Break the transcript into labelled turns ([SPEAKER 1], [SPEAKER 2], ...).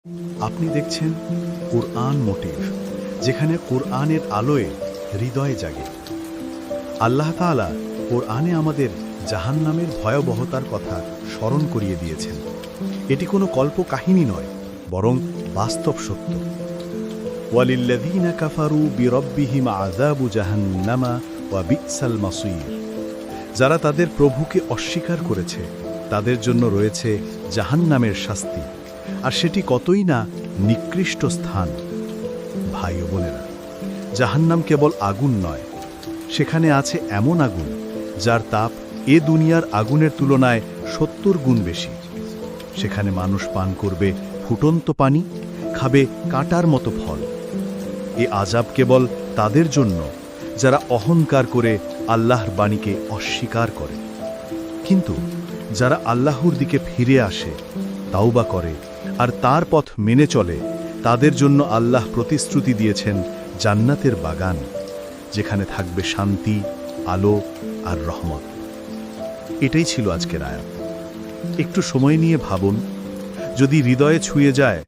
[SPEAKER 1] আপনি দেখছেন কুরআন মোটিভ, যেখানে কুরআনের আলোয় হৃদয় জাগে। আল্লাহ তাআলা কুরআনে আমাদের জাহান্নামের ভয়াবহতার কথা স্মরণ করিয়ে দিয়েছেন। এটি কোনো কল্পকাহিনী নয়, বরং বাস্তব সত্য। ওয়ালিল্লাযীনা কাফারু বিরাব্বিহিম আযাবু জাহান্নামা ওয়া বি'সাল মাসীর। যারা তাদের প্রভুকে অস্বীকার করেছে তাদের জন্য রয়েছে জাহান্নামের শাস্তি, আর সেটি কতই না নিকৃষ্ট স্থান। ভাই ও বোনেরা, জাহান্নাম কেবল আগুন নয়, সেখানে আছে এমন আগুন যার তাপ এ দুনিয়ার আগুনের তুলনায় ৭০ গুণ বেশি। সেখানে মানুষ পান করবে ফুটন্ত পানি, খাবে কাঁটার মতো ফল। এ আযাব কেবল তাদের জন্য যারা অহংকার করে আল্লাহর বাণীকে অস্বীকার করে। কিন্তু যারা আল্লাহর দিকে ফিরে আসে, তাওবা করে আর তার পথ মেনে চলে, তাদের জন্য আল্লাহ প্রতিশ্রুতি দিয়েছেন জান্নাতের বাগান, যেখানে থাকবে শান্তি, আলো আর রহমত। এটাই ছিল আজকের আয়াত। একটু সময় নিয়ে ভাবুন, যদি হৃদয়ে ছুঁয়ে যায়